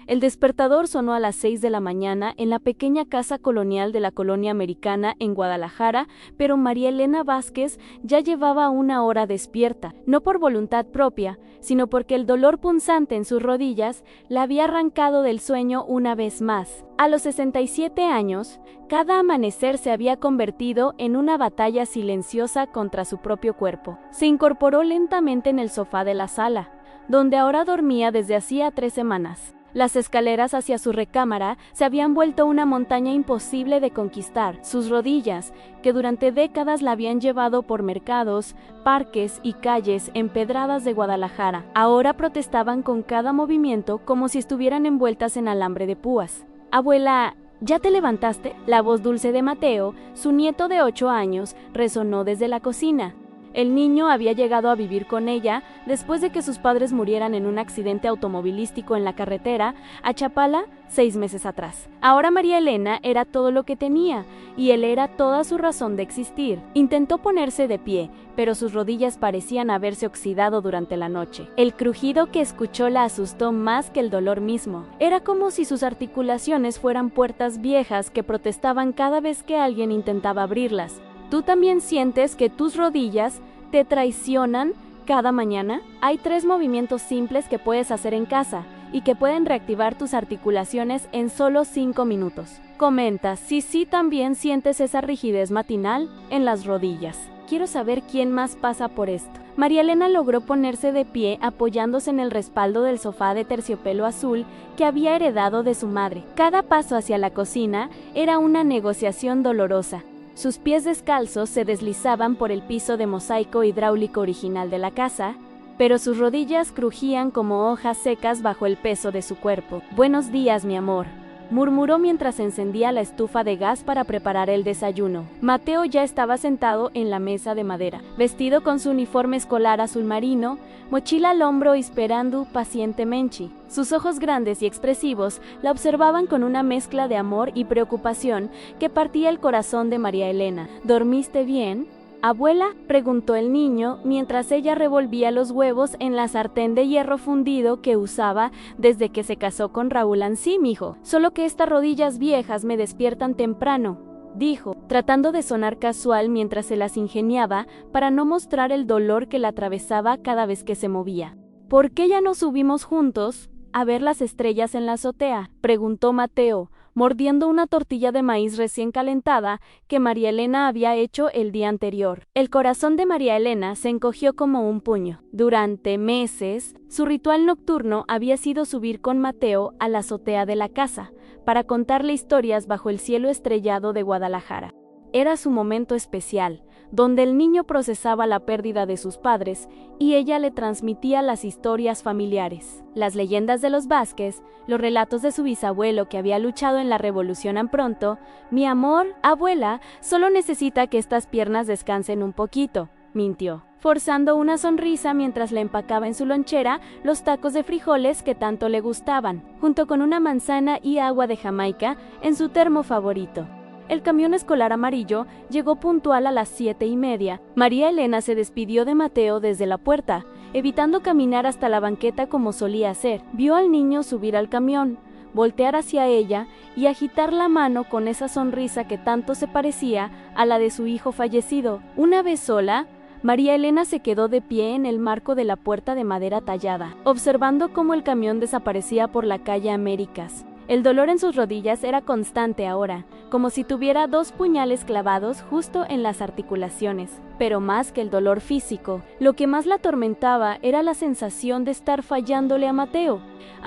El despertador sonó a las 6 de la mañana en la pequeña casa colonial de la colonia americana en Guadalajara, pero María Elena Vázquez ya llevaba una hora despierta, no por voluntad propia, sino porque el dolor punzante en sus rodillas la había arrancado del sueño una vez más. A los 67 años, cada amanecer se había convertido en una batalla silenciosa contra su propio cuerpo. Se incorporó lentamente en el sofá de la sala, donde ahora dormía desde hacía 3 semanas. Las escaleras hacia su recámara se habían vuelto una montaña imposible de conquistar. Sus rodillas, que durante décadas la habían llevado por mercados, parques y calles empedradas de Guadalajara, ahora protestaban con cada movimiento como si estuvieran envueltas en alambre de púas. «Abuela, ¿ya te levantaste?». La voz dulce de Mateo, su nieto de 8 años, resonó desde la cocina. El niño había llegado a vivir con ella después de que sus padres murieran en un accidente automovilístico en la carretera a Chapala 6 meses atrás. Ahora María Elena era todo lo que tenía, y él era toda su razón de existir. Intentó ponerse de pie, pero sus rodillas parecían haberse oxidado durante la noche. El crujido que escuchó la asustó más que el dolor mismo. Era como si sus articulaciones fueran puertas viejas que protestaban cada vez que alguien intentaba abrirlas. ¿Tú también sientes que tus rodillas te traicionan cada mañana? Hay 3 movimientos simples que puedes hacer en casa y que pueden reactivar tus articulaciones en solo 5 minutos. Comenta si sí también sientes esa rigidez matinal en las rodillas. Quiero saber quién más pasa por esto. María Elena logró ponerse de pie apoyándose en el respaldo del sofá de terciopelo azul que había heredado de su madre. Cada paso hacia la cocina era una negociación dolorosa. Sus pies descalzos se deslizaban por el piso de mosaico hidráulico original de la casa, pero sus rodillas crujían como hojas secas bajo el peso de su cuerpo. «Buenos días, mi amor», murmuró mientras encendía la estufa de gas para preparar el desayuno. Mateo ya estaba sentado en la mesa de madera, vestido con su uniforme escolar azul marino, mochila al hombro y esperando pacientemente. Sus ojos grandes y expresivos la observaban con una mezcla de amor y preocupación que partía el corazón de María Elena. «¿Dormiste bien, abuela?», preguntó el niño mientras ella revolvía los huevos en la sartén de hierro fundido que usaba desde que se casó con Raúl Ansí, mijo. «Solo que estas rodillas viejas me despiertan temprano», dijo, tratando de sonar casual mientras se las ingeniaba para no mostrar el dolor que la atravesaba cada vez que se movía. «¿Por qué ya no subimos juntos a ver las estrellas en la azotea?», preguntó Mateo, mordiendo una tortilla de maíz recién calentada que María Elena había hecho el día anterior. El corazón de María Elena se encogió como un puño. Durante meses, su ritual nocturno había sido subir con Mateo a la azotea de la casa, para contarle historias bajo el cielo estrellado de Guadalajara. Era su momento especial, donde el niño procesaba la pérdida de sus padres y ella le transmitía las historias familiares, las leyendas de los Vázquez, los relatos de su bisabuelo que había luchado en la Revolución tan pronto. «Mi amor, abuela, solo necesita que estas piernas descansen un poquito», mintió, forzando una sonrisa mientras le empacaba en su lonchera los tacos de frijoles que tanto le gustaban, junto con una manzana y agua de Jamaica en su termo favorito. El camión escolar amarillo llegó puntual a las 7:30. María Elena se despidió de Mateo desde la puerta, evitando caminar hasta la banqueta como solía hacer. Vio al niño subir al camión, voltear hacia ella y agitar la mano con esa sonrisa que tanto se parecía a la de su hijo fallecido. Una vez sola, María Elena se quedó de pie en el marco de la puerta de madera tallada, observando cómo el camión desaparecía por la calle Américas. El dolor en sus rodillas era constante ahora, como si tuviera 2 puñales clavados justo en las articulaciones. Pero más que el dolor físico, lo que más la atormentaba era la sensación de estar fallándole a Mateo.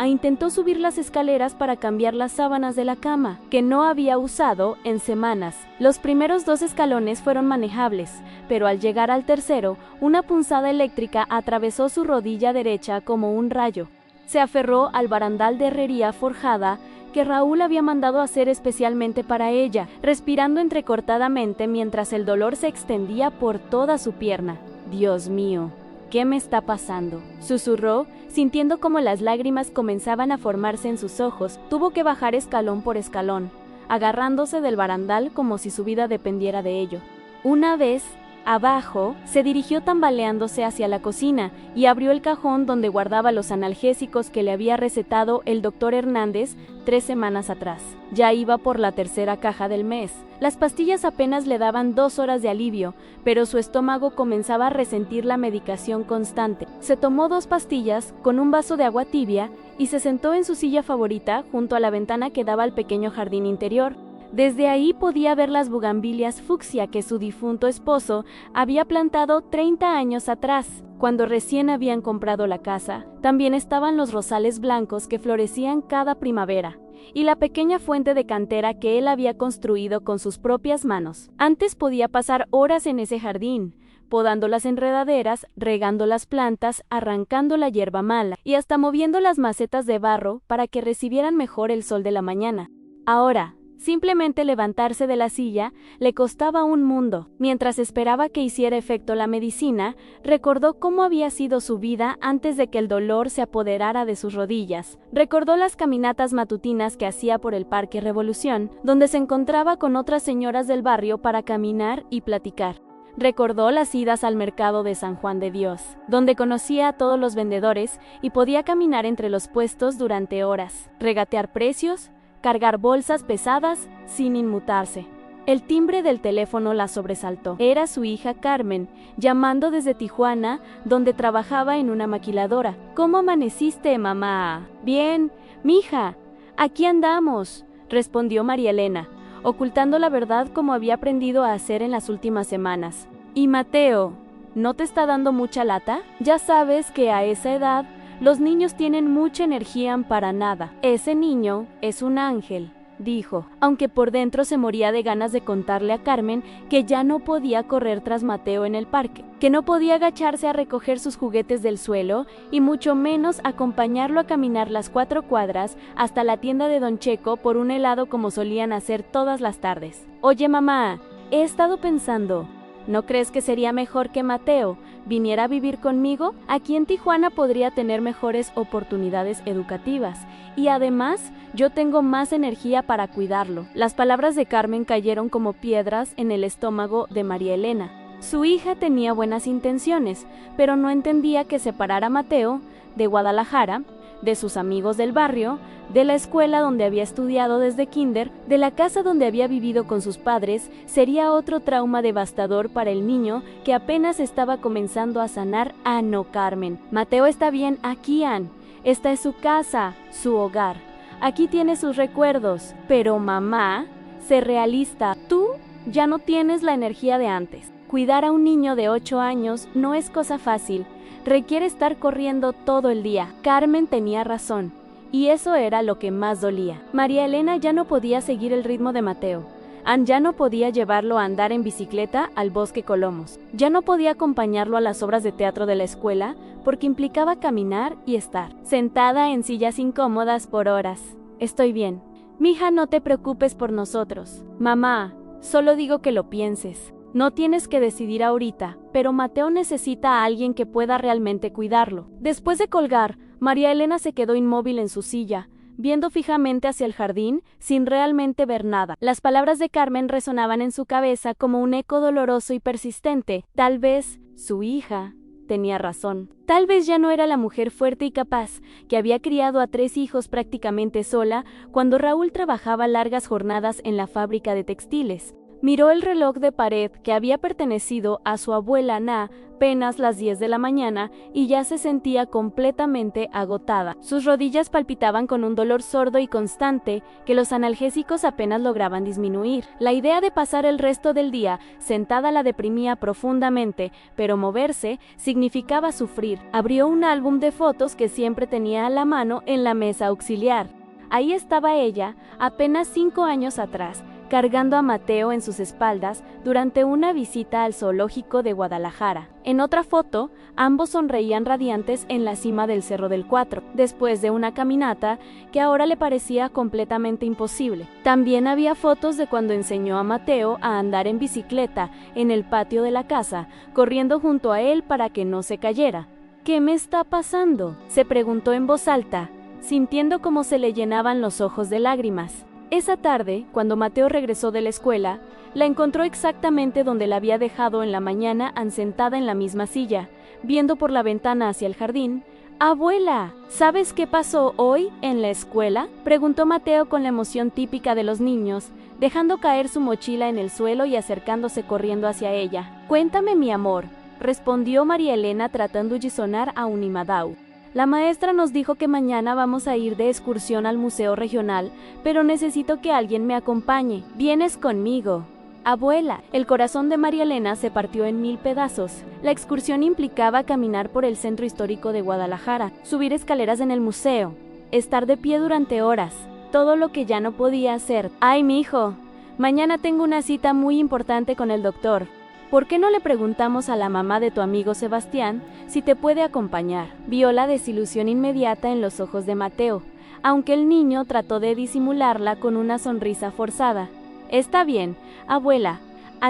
Intentó subir las escaleras para cambiar las sábanas de la cama, que no había usado en semanas. Los primeros 2 escalones fueron manejables, pero al llegar al tercero, una punzada eléctrica atravesó su rodilla derecha como un rayo. Se aferró al barandal de herrería forjada que Raúl había mandado hacer especialmente para ella, respirando entrecortadamente mientras el dolor se extendía por toda su pierna. «Dios mío, ¿qué me está pasando?», susurró, sintiendo como las lágrimas comenzaban a formarse en sus ojos. Tuvo que bajar escalón por escalón, agarrándose del barandal como si su vida dependiera de ello. Una vez Abajo, se dirigió tambaleándose hacia la cocina y abrió el cajón donde guardaba los analgésicos que le había recetado el doctor Hernández 3 semanas atrás. Ya iba por la tercera caja del mes. Las pastillas apenas le daban 2 horas de alivio, pero su estómago comenzaba a resentir la medicación constante. Se tomó 2 pastillas con un vaso de agua tibia y se sentó en su silla favorita junto a la ventana que daba al pequeño jardín interior. Desde ahí podía ver las bugambilias fucsia que su difunto esposo había plantado 30 años atrás, cuando recién habían comprado la casa. También estaban los rosales blancos que florecían cada primavera, y la pequeña fuente de cantera que él había construido con sus propias manos. Antes podía pasar horas en ese jardín, podando las enredaderas, regando las plantas, arrancando la hierba mala, y hasta moviendo las macetas de barro para que recibieran mejor el sol de la mañana. Ahora, simplemente levantarse de la silla le costaba un mundo. Mientras esperaba que hiciera efecto la medicina, recordó cómo había sido su vida antes de que el dolor se apoderara de sus rodillas. Recordó las caminatas matutinas que hacía por el Parque Revolución, donde se encontraba con otras señoras del barrio para caminar y platicar. Recordó las idas al mercado de San Juan de Dios, donde conocía a todos los vendedores y podía caminar entre los puestos durante horas, regatear precios, cargar bolsas pesadas sin inmutarse. El timbre del teléfono la sobresaltó. Era su hija Carmen, llamando desde Tijuana, donde trabajaba en una maquiladora. ¿Cómo amaneciste, mamá? Bien, mija, aquí andamos, respondió María Elena, ocultando la verdad como había aprendido a hacer en las últimas semanas. ¿Y Mateo, no te está dando mucha lata? Ya sabes que a esa edad los niños tienen mucha energía para nada. Ese niño es un ángel, dijo, aunque por dentro se moría de ganas de contarle a Carmen que ya no podía correr tras Mateo en el parque, que no podía agacharse a recoger sus juguetes del suelo y mucho menos acompañarlo a caminar las 4 cuadras hasta la tienda de Don Checo por un helado como solían hacer todas las tardes. Oye, mamá, he estado pensando, ¿no crees que sería mejor que Mateo viniera a vivir conmigo? Aquí en Tijuana podría tener mejores oportunidades educativas y además yo tengo más energía para cuidarlo. Las palabras de Carmen cayeron como piedras en el estómago de María Elena. Su hija tenía buenas intenciones, pero no entendía que separar a Mateo de Guadalajara, de sus amigos del barrio, de la escuela donde había estudiado desde kinder, de la casa donde había vivido con sus padres, sería otro trauma devastador para el niño que apenas estaba comenzando a sanar. Ah, no, Carmen. Mateo está bien aquí, Ann. Esta es su casa, su hogar. Aquí tiene sus recuerdos. Pero mamá, sé realista. Tú ya no tienes la energía de antes. Cuidar a un niño de 8 años no es cosa fácil. Requiere estar corriendo todo el día. Carmen tenía razón. Y eso era lo que más dolía. María Elena ya no podía seguir el ritmo de Mateo. Ann ya no podía llevarlo a andar en bicicleta al Bosque Colomos. Ya no podía acompañarlo a las obras de teatro de la escuela porque implicaba caminar y estar sentada en sillas incómodas por horas. Estoy bien. Mija, no te preocupes por nosotros. Mamá, solo digo que lo pienses. No tienes que decidir ahorita, pero Mateo necesita a alguien que pueda realmente cuidarlo. Después de colgar, María Elena se quedó inmóvil en su silla, viendo fijamente hacia el jardín, sin realmente ver nada. Las palabras de Carmen resonaban en su cabeza como un eco doloroso y persistente. Tal vez su hija tenía razón. Tal vez ya no era la mujer fuerte y capaz, que había criado a 3 hijos prácticamente sola, cuando Raúl trabajaba largas jornadas en la fábrica de textiles. Miró el reloj de pared que había pertenecido a su abuela Na, apenas las 10 de la mañana, y ya se sentía completamente agotada. Sus rodillas palpitaban con un dolor sordo y constante que los analgésicos apenas lograban disminuir. La idea de pasar el resto del día sentada la deprimía profundamente, pero moverse significaba sufrir. Abrió un álbum de fotos que siempre tenía a la mano en la mesa auxiliar. Ahí estaba ella, apenas 5 años atrás, cargando a Mateo en sus espaldas durante una visita al zoológico de Guadalajara. En otra foto, ambos sonreían radiantes en la cima del Cerro del Cuatro, después de una caminata que ahora le parecía completamente imposible. También había fotos de cuando enseñó a Mateo a andar en bicicleta en el patio de la casa, corriendo junto a él para que no se cayera. ¿Qué me está pasando?, se preguntó en voz alta, sintiendo cómo se le llenaban los ojos de lágrimas. Esa tarde, cuando Mateo regresó de la escuela, La encontró exactamente donde la había dejado en la mañana, sentada en la misma silla, viendo por la ventana hacia el jardín. «Abuela, ¿sabes qué pasó hoy en la escuela?», preguntó Mateo con la emoción típica de los niños, dejando caer su mochila en el suelo y acercándose corriendo hacia ella. «Cuéntame, mi amor», respondió María Elena tratando de sonar a Unimadau. «La maestra nos dijo que mañana vamos a ir de excursión al Museo Regional, pero necesito que alguien me acompañe. ¿Vienes conmigo?». «Abuela». El corazón de María Elena se partió en 1000 pedazos. La excursión implicaba caminar por el centro histórico de Guadalajara, subir escaleras en el museo, estar de pie durante horas, todo lo que ya no podía hacer. «Ay, mijo, mañana tengo una cita muy importante con el doctor. ¿Por qué no le preguntamos a la mamá de tu amigo Sebastián si te puede acompañar?». Vio la desilusión inmediata en los ojos de Mateo, aunque el niño trató de disimularla con una sonrisa forzada. «Está bien, abuela,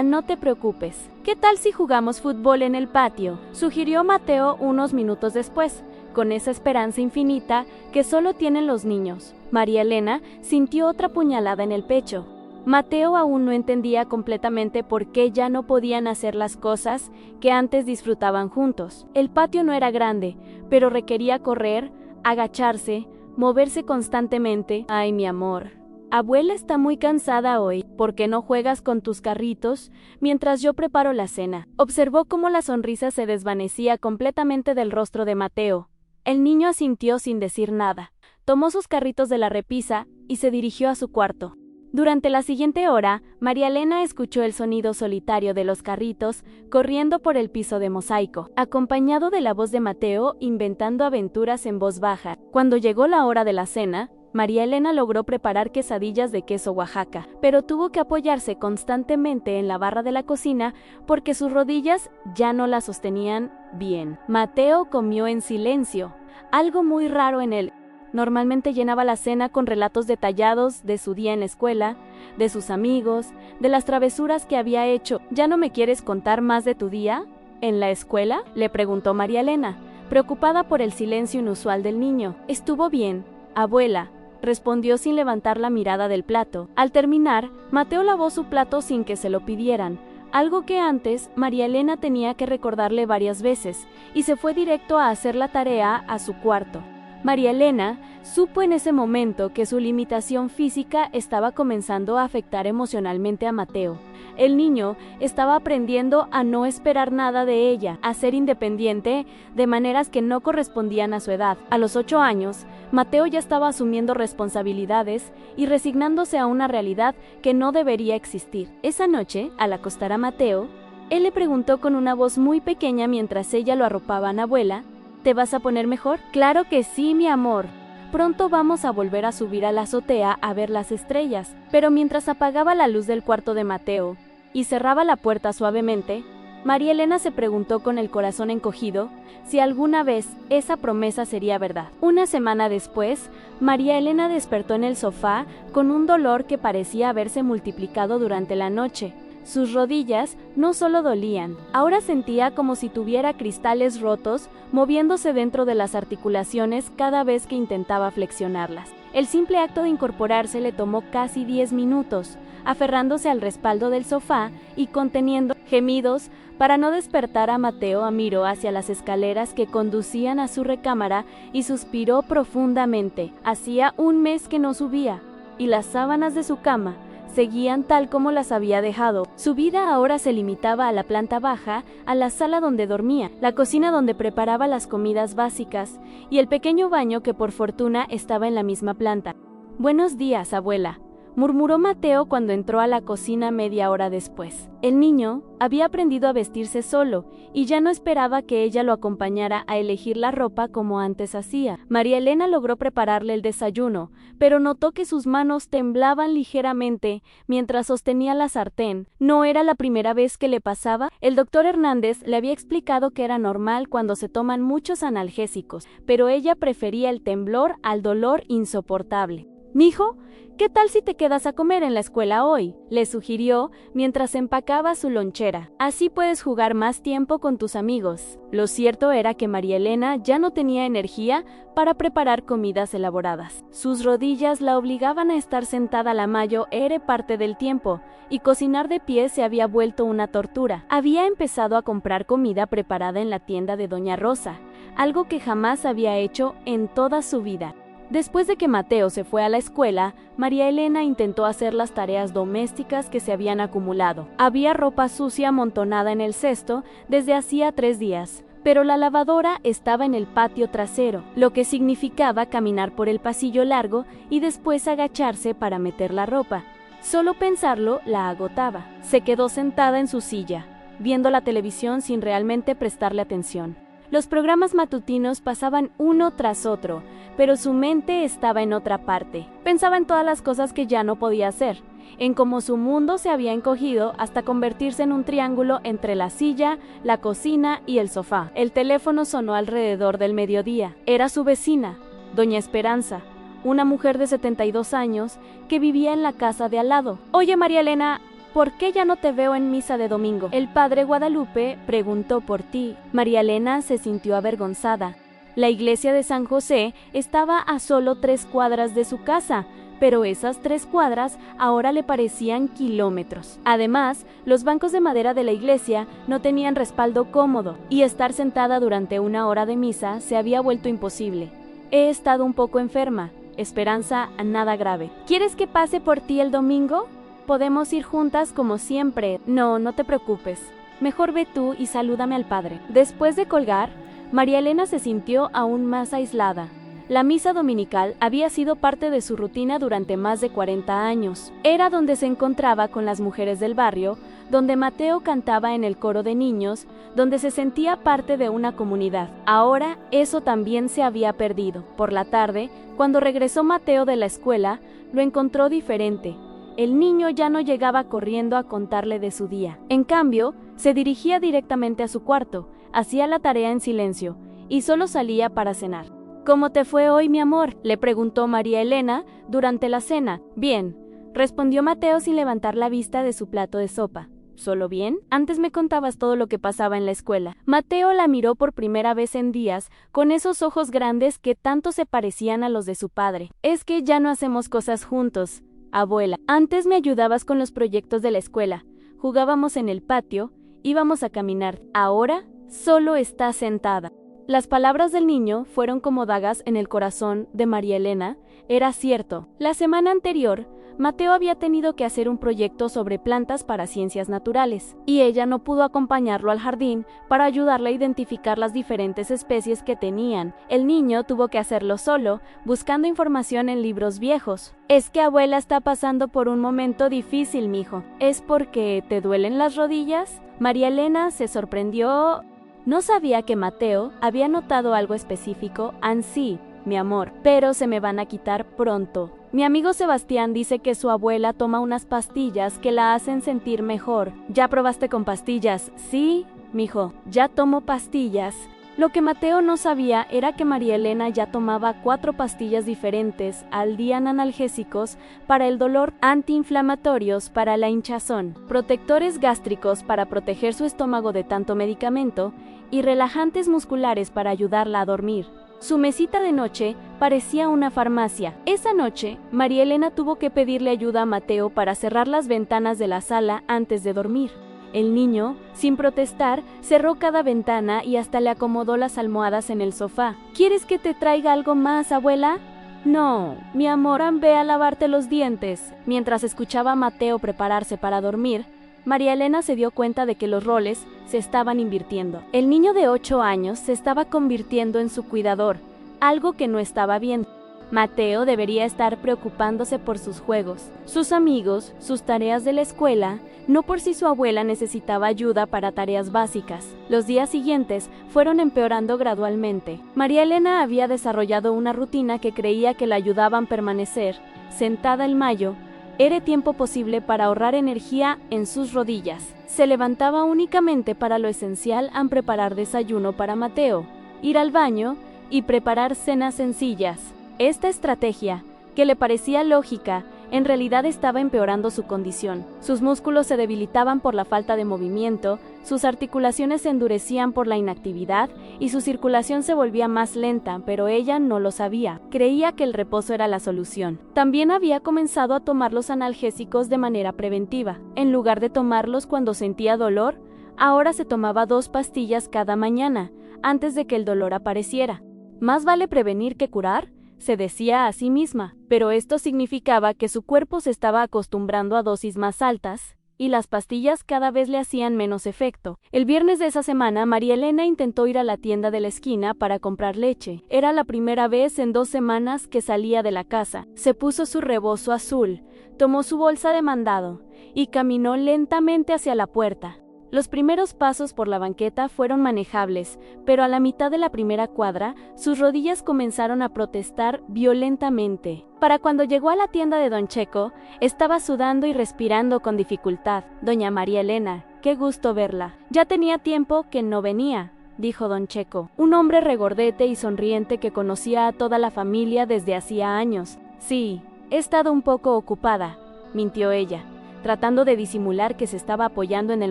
no te preocupes. ¿Qué tal si jugamos fútbol en el patio?», sugirió Mateo unos minutos después, con esa esperanza infinita que solo tienen los niños. María Elena sintió otra puñalada en el pecho. Mateo aún no entendía completamente por qué ya no podían hacer las cosas que antes disfrutaban juntos. El patio no era grande, pero requería correr, agacharse, moverse constantemente. «Ay, mi amor, abuela está muy cansada hoy. ¿Por qué no juegas con tus carritos mientras yo preparo la cena?». Observó cómo la sonrisa se desvanecía completamente del rostro de Mateo. El niño asintió sin decir nada. Tomó sus carritos de la repisa y se dirigió a su cuarto. Durante la siguiente hora, María Elena escuchó el sonido solitario de los carritos corriendo por el piso de mosaico, acompañado de la voz de Mateo inventando aventuras en voz baja. Cuando llegó la hora de la cena, María Elena logró preparar quesadillas de queso Oaxaca, pero tuvo que apoyarse constantemente en la barra de la cocina porque sus rodillas ya no la sostenían bien. Mateo comió en silencio, algo muy raro en él. Normalmente llenaba la cena con relatos detallados de su día en la escuela, de sus amigos, de las travesuras que había hecho. «¿Ya no me quieres contar más de tu día en la escuela?», le preguntó María Elena, preocupada por el silencio inusual del niño. «Estuvo bien, abuela», respondió sin levantar la mirada del plato. Al terminar, Mateo lavó su plato sin que se lo pidieran, algo que antes María Elena tenía que recordarle varias veces, y se fue directo a hacer la tarea a su cuarto. María Elena supo en ese momento que su limitación física estaba comenzando a afectar emocionalmente a Mateo. El niño estaba aprendiendo a no esperar nada de ella, a ser independiente de maneras que no correspondían a su edad. A los 8 años, Mateo ya estaba asumiendo responsabilidades y resignándose a una realidad que no debería existir. Esa noche, al acostar a Mateo, él le preguntó con una voz muy pequeña mientras ella lo arropaba: «Abuela, ¿te vas a poner mejor?». «Claro que sí, mi amor. Pronto vamos a volver a subir a la azotea a ver las estrellas». Pero mientras apagaba la luz del cuarto de Mateo y cerraba la puerta suavemente, María Elena se preguntó con el corazón encogido si alguna vez esa promesa sería verdad. Una semana después, María Elena despertó en el sofá con un dolor que parecía haberse multiplicado durante la noche. Sus rodillas no solo dolían, ahora sentía como si tuviera cristales rotos moviéndose dentro de las articulaciones cada vez que intentaba flexionarlas. El simple acto de incorporarse le tomó casi 10 minutos, aferrándose al respaldo del sofá y conteniendo gemidos para no despertar a Mateo. Miró hacia las escaleras que conducían a su recámara y suspiró profundamente. Hacía un mes que no subía, y las sábanas de su cama seguían tal como las había dejado. Su vida ahora se limitaba a la planta baja, a la sala donde dormía, la cocina donde preparaba las comidas básicas y el pequeño baño que por fortuna estaba en la misma planta. «Buenos días, abuela», murmuró Mateo cuando entró a la cocina media hora después. El niño había aprendido a vestirse solo y ya no esperaba que ella lo acompañara a elegir la ropa como antes hacía. María Elena logró prepararle el desayuno, pero notó que sus manos temblaban ligeramente mientras sostenía la sartén. No era la primera vez que le pasaba. El doctor Hernández le había explicado que era normal cuando se toman muchos analgésicos, pero ella prefería el temblor al dolor insoportable. «Mijo, ¿qué tal si te quedas a comer en la escuela hoy?», le sugirió mientras empacaba su lonchera. «Así puedes jugar más tiempo con tus amigos». Lo cierto era que María Elena ya no tenía energía para preparar comidas elaboradas. Sus rodillas la obligaban a estar sentada la mayor parte del tiempo, y cocinar de pie se había vuelto una tortura. Había empezado a comprar comida preparada en la tienda de Doña Rosa, algo que jamás había hecho en toda su vida. Después de que Mateo se fue a la escuela, María Elena intentó hacer las tareas domésticas que se habían acumulado. Había ropa sucia amontonada en el cesto desde hacía 3 días, pero la lavadora estaba en el patio trasero, lo que significaba caminar por el pasillo largo y después agacharse para meter la ropa. Solo pensarlo la agotaba. Se quedó sentada en su silla, viendo la televisión sin realmente prestarle atención. Los programas matutinos pasaban uno tras otro, pero su mente estaba en otra parte. Pensaba en todas las cosas que ya no podía hacer, en cómo su mundo se había encogido hasta convertirse en un triángulo entre la silla, la cocina y el sofá. El teléfono sonó alrededor del mediodía. Era su vecina, Doña Esperanza, una mujer de 72 años que vivía en la casa de al lado. «Oye, María Elena, ¿por qué ya no te veo en misa de domingo? El padre Guadalupe preguntó por ti». María Elena se sintió avergonzada. La iglesia de San José estaba a solo 3 cuadras de su casa, pero esas 3 cuadras ahora le parecían kilómetros. Además, los bancos de madera de la iglesia no tenían respaldo cómodo, y estar sentada durante 1 hora de misa se había vuelto imposible. «He estado un poco enferma, Esperanza, nada grave. ¿Quieres que pase por ti el domingo? Podemos ir juntas como siempre». «No, no te preocupes. Mejor ve tú y salúdame al padre». Después de colgar, María Elena se sintió aún más aislada. La misa dominical había sido parte de su rutina durante más de 40 años. Era donde se encontraba con las mujeres del barrio, donde Mateo cantaba en el coro de niños, donde se sentía parte de una comunidad. Ahora eso también se había perdido. Por la tarde, cuando regresó Mateo de la escuela, lo encontró diferente. El niño ya no llegaba corriendo a contarle de su día. En cambio, se dirigía directamente a su cuarto, hacía la tarea en silencio y solo salía para cenar. «¿Cómo te fue hoy, mi amor?», le preguntó María Elena durante la cena. «Bien», respondió Mateo sin levantar la vista de su plato de sopa. «¿Solo bien? Antes me contabas todo lo que pasaba en la escuela». Mateo la miró por primera vez en días, con esos ojos grandes que tanto se parecían a los de su padre. «Es que ya no hacemos cosas juntos, abuela. Antes me ayudabas con los proyectos de la escuela, jugábamos en el patio, íbamos a caminar. Ahora solo estás sentada». Las palabras del niño fueron como dagas en el corazón de María Elena. Era cierto. La semana anterior, Mateo había tenido que hacer un proyecto sobre plantas para ciencias naturales, y ella no pudo acompañarlo al jardín para ayudarle a identificar las diferentes especies que tenían. El niño tuvo que hacerlo solo, buscando información en libros viejos. «Es que abuela está pasando por un momento difícil, mijo». «¿Es porque te duelen las rodillas?». María Elena se sorprendió. No sabía que Mateo había notado algo específico. «Sí, mi amor, pero se me van a quitar pronto. Mi amigo Sebastián dice que su abuela toma unas pastillas que la hacen sentir mejor». «¿Ya probaste con pastillas?». «Sí, mijo, ya tomo pastillas». Lo que Mateo no sabía era que María Elena ya tomaba 4 pastillas diferentes al día en analgésicos para el dolor, antiinflamatorios para la hinchazón, protectores gástricos para proteger su estómago de tanto medicamento y relajantes musculares para ayudarla a dormir. Su mesita de noche parecía una farmacia. Esa noche, María Elena tuvo que pedirle ayuda a Mateo para cerrar las ventanas de la sala antes de dormir. El niño, sin protestar, cerró cada ventana y hasta le acomodó las almohadas en el sofá. «¿Quieres que te traiga algo más, abuela?». «No, mi amor, ve a lavarte los dientes». Mientras escuchaba a Mateo prepararse para dormir, María Elena se dio cuenta de que los roles se estaban invirtiendo. El niño de 8 años se estaba convirtiendo en su cuidador, algo que no estaba bien. Mateo debería estar preocupándose por sus juegos, sus amigos, sus tareas de la escuela, no por si su abuela necesitaba ayuda para tareas básicas. Los días siguientes fueron empeorando gradualmente. María Elena había desarrollado una rutina que creía que la ayudaba a permanecer sentada en mayo. Era tiempo posible para ahorrar energía en sus rodillas. Se levantaba únicamente para lo esencial a preparar desayuno para Mateo, ir al baño y preparar cenas sencillas. Esta estrategia que le parecía lógica, en realidad estaba empeorando su condición. Sus músculos se debilitaban por la falta de movimiento, sus articulaciones se endurecían por la inactividad y su circulación se volvía más lenta, pero ella no lo sabía. Creía que el reposo era la solución. También había comenzado a tomar los analgésicos de manera preventiva. En lugar de tomarlos cuando sentía dolor, ahora se tomaba 2 pastillas cada mañana, antes de que el dolor apareciera. Más vale prevenir que curar, se decía a sí misma, pero esto significaba que su cuerpo se estaba acostumbrando a dosis más altas, y las pastillas cada vez le hacían menos efecto. El viernes de esa semana, María Elena intentó ir a la tienda de la esquina para comprar leche. Era la primera vez en 2 semanas que salía de la casa. Se puso su rebozo azul, tomó su bolsa de mandado, y caminó lentamente hacia la puerta. Los primeros pasos por la banqueta fueron manejables, pero a la mitad de la primera cuadra, sus rodillas comenzaron a protestar violentamente. Para cuando llegó a la tienda de Don Checo, estaba sudando y respirando con dificultad. Doña María Elena, qué gusto verla. Ya tenía tiempo que no venía, dijo Don Checo, un hombre regordete y sonriente que conocía a toda la familia desde hacía años. Sí, he estado un poco ocupada, mintió ella, tratando de disimular que se estaba apoyando en el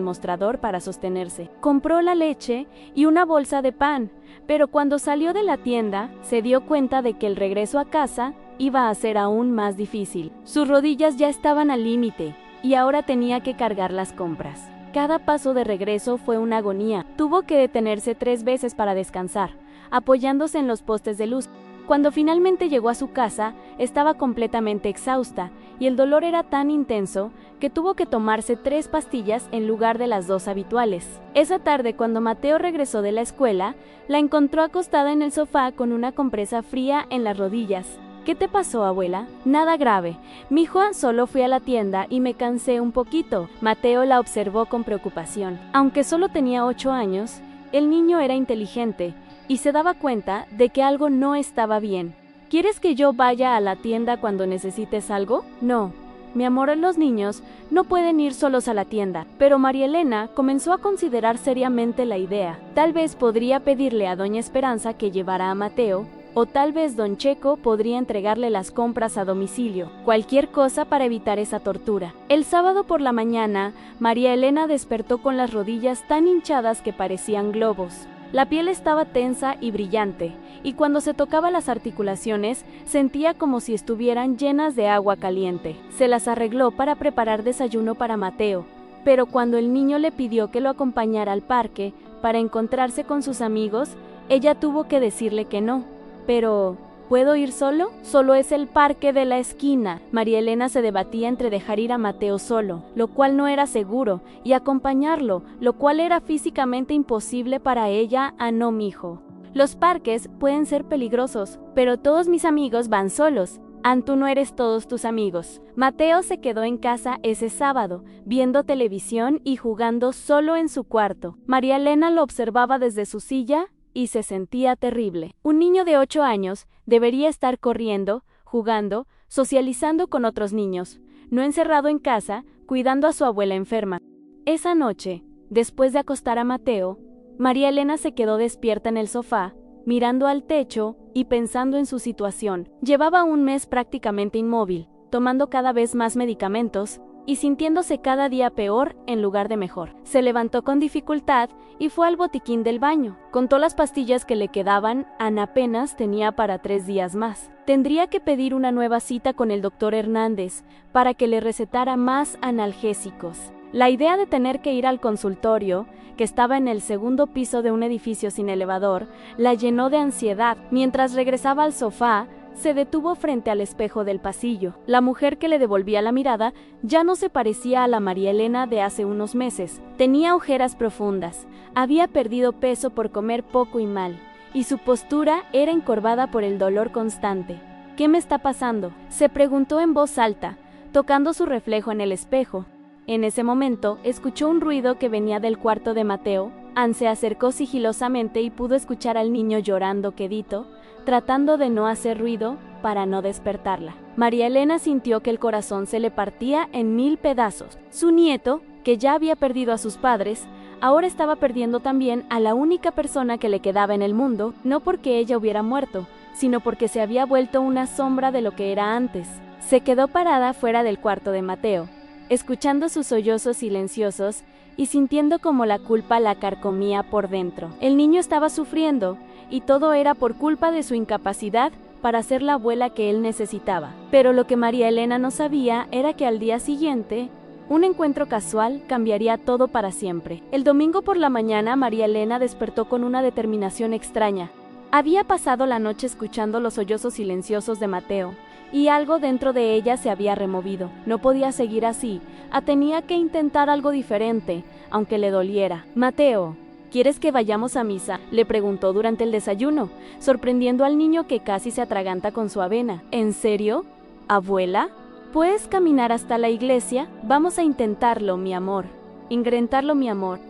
mostrador para sostenerse. Compró la leche y una bolsa de pan, pero cuando salió de la tienda, se dio cuenta de que el regreso a casa iba a ser aún más difícil. Sus rodillas ya estaban al límite, y ahora tenía que cargar las compras. Cada paso de regreso fue una agonía. Tuvo que detenerse 3 veces para descansar, apoyándose en los postes de luz. Cuando finalmente llegó a su casa, estaba completamente exhausta, y el dolor era tan intenso que tuvo que tomarse 3 pastillas en lugar de las 2 habituales. Esa tarde, cuando Mateo regresó de la escuela, la encontró acostada en el sofá con una compresa fría en las rodillas. ¿Qué te pasó, abuela? Nada grave. Mijo, solo fui a la tienda y me cansé un poquito. Mateo la observó con preocupación. Aunque solo tenía 8 años, el niño era inteligente y se daba cuenta de que algo no estaba bien. ¿Quieres que yo vaya a la tienda cuando necesites algo? No. Mi amor, los niños no pueden ir solos a la tienda, pero María Elena comenzó a considerar seriamente la idea. Tal vez podría pedirle a Doña Esperanza que llevara a Mateo, o tal vez Don Checo podría entregarle las compras a domicilio, cualquier cosa para evitar esa tortura. El sábado por la mañana, María Elena despertó con las rodillas tan hinchadas que parecían globos. La piel estaba tensa y brillante, y cuando se tocaba las articulaciones, sentía como si estuvieran llenas de agua caliente. Se las arregló para preparar desayuno para Mateo, pero cuando el niño le pidió que lo acompañara al parque para encontrarse con sus amigos, ella tuvo que decirle que no. Pero, ¿puedo ir solo? Solo es el parque de la esquina. María Elena se debatía entre dejar ir a Mateo solo, lo cual no era seguro, y acompañarlo, lo cual era físicamente imposible para ella. No, mijo. Los parques pueden ser peligrosos, pero todos mis amigos van solos. Tú no eres todos tus amigos. Mateo se quedó en casa ese sábado, viendo televisión y jugando solo en su cuarto. María Elena lo observaba desde su silla y se sentía terrible. Un niño de 8 años debería estar corriendo, jugando, socializando con otros niños, no encerrado en casa, cuidando a su abuela enferma. Esa noche, después de acostar a Mateo, María Elena se quedó despierta en el sofá, mirando al techo y pensando en su situación. Llevaba un mes prácticamente inmóvil, tomando cada vez más medicamentos y sintiéndose cada día peor en lugar de mejor. Se levantó con dificultad y fue al botiquín del baño. Contó las pastillas que le quedaban, apenas tenía para 3 días más. Tendría que pedir una nueva cita con el doctor Hernández para que le recetara más analgésicos. La idea de tener que ir al consultorio, que estaba en el 2º piso de un edificio sin elevador, la llenó de ansiedad. Mientras regresaba al sofá, se detuvo frente al espejo del pasillo. La mujer que le devolvía la mirada ya no se parecía a la María Elena de hace unos meses. Tenía ojeras profundas, había perdido peso por comer poco y mal, y su postura era encorvada por el dolor constante. ¿Qué me está pasando?, se preguntó en voz alta, tocando su reflejo en el espejo. En ese momento, escuchó un ruido que venía del cuarto de Mateo. Se acercó sigilosamente y pudo escuchar al niño llorando quedito, tratando de no hacer ruido para no despertarla. María Elena sintió que el corazón se le partía en 1000 pedazos. Su nieto, que ya había perdido a sus padres, ahora estaba perdiendo también a la única persona que le quedaba en el mundo, no porque ella hubiera muerto, sino porque se había vuelto una sombra de lo que era antes. Se quedó parada fuera del cuarto de Mateo, escuchando sus sollozos silenciosos y sintiendo como la culpa la carcomía por dentro. El niño estaba sufriendo, y todo era por culpa de su incapacidad para ser la abuela que él necesitaba. Pero lo que María Elena no sabía era que al día siguiente, un encuentro casual cambiaría todo para siempre. El domingo por la mañana, María Elena despertó con una determinación extraña. Había pasado la noche escuchando los sollozos silenciosos de Mateo, y algo dentro de ella se había removido. No podía seguir así, tenía que intentar algo diferente, aunque le doliera. «Mateo, ¿quieres que vayamos a misa?», le preguntó durante el desayuno, sorprendiendo al niño que casi se atraganta con su avena. «¿En serio? ¿Abuela? ¿Puedes caminar hasta la iglesia? Vamos a intentarlo, mi amor.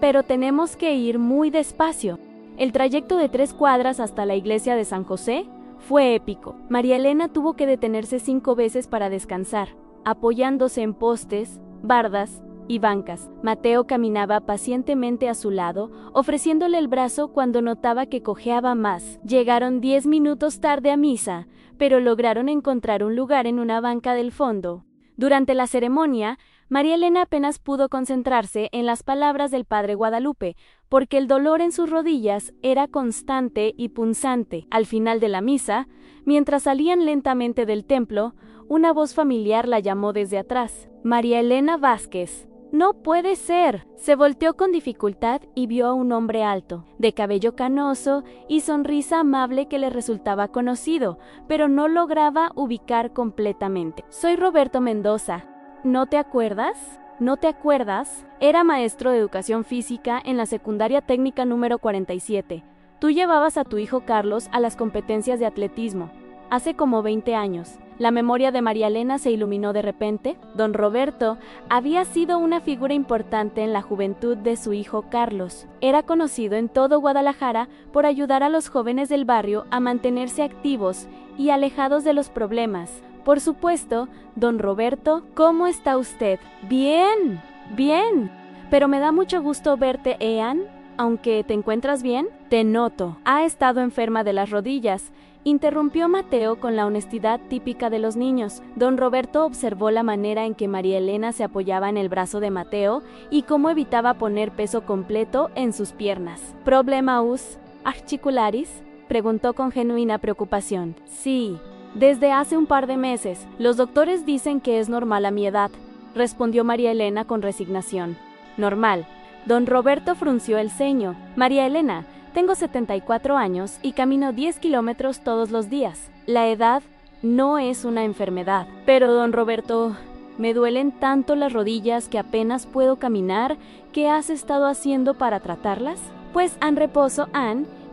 Pero tenemos que ir muy despacio». El trayecto de 3 cuadras hasta la iglesia de San José fue épico. María Elena tuvo que detenerse 5 veces para descansar, apoyándose en postes, bardas y bancas. Mateo caminaba pacientemente a su lado, ofreciéndole el brazo cuando notaba que cojeaba más. Llegaron 10 minutos tarde a misa, pero lograron encontrar un lugar en una banca del fondo. Durante la ceremonia, María Elena apenas pudo concentrarse en las palabras del Padre Guadalupe, porque el dolor en sus rodillas era constante y punzante. Al final de la misa, mientras salían lentamente del templo, una voz familiar la llamó desde atrás. «María Elena Vázquez». «No puede ser». Se volteó con dificultad y vio a un hombre alto, de cabello canoso y sonrisa amable que le resultaba conocido, pero no lograba ubicar completamente. «Soy Roberto Mendoza. ¿No te acuerdas? ¿No te acuerdas? Era maestro de educación física en la secundaria técnica número 47. Tú llevabas a tu hijo Carlos a las competencias de atletismo. Hace como 20 años. La memoria de María Elena se iluminó de repente. Don Roberto había sido una figura importante en la juventud de su hijo Carlos. Era conocido en todo Guadalajara por ayudar a los jóvenes del barrio a mantenerse activos y alejados de los problemas. Por supuesto, don Roberto, ¿cómo está usted? Bien, bien. Pero me da mucho gusto verte, Ean. Aunque te encuentras bien, te noto. Ha estado enferma de las rodillas. Interrumpió Mateo con la honestidad típica de los niños. Don Roberto observó la manera en que María Elena se apoyaba en el brazo de Mateo y cómo evitaba poner peso completo en sus piernas. ¿Problemaus articularis?, preguntó con genuina preocupación. Sí. Desde hace un par de meses. Los doctores dicen que es normal a mi edad, respondió María Elena con resignación. Normal. Don Roberto frunció el ceño. María Elena, tengo 74 años y camino 10 kilómetros todos los días. La edad no es una enfermedad. Pero don Roberto, me duelen tanto las rodillas que apenas puedo caminar. ¿Qué has estado haciendo para tratarlas? Pues en reposo,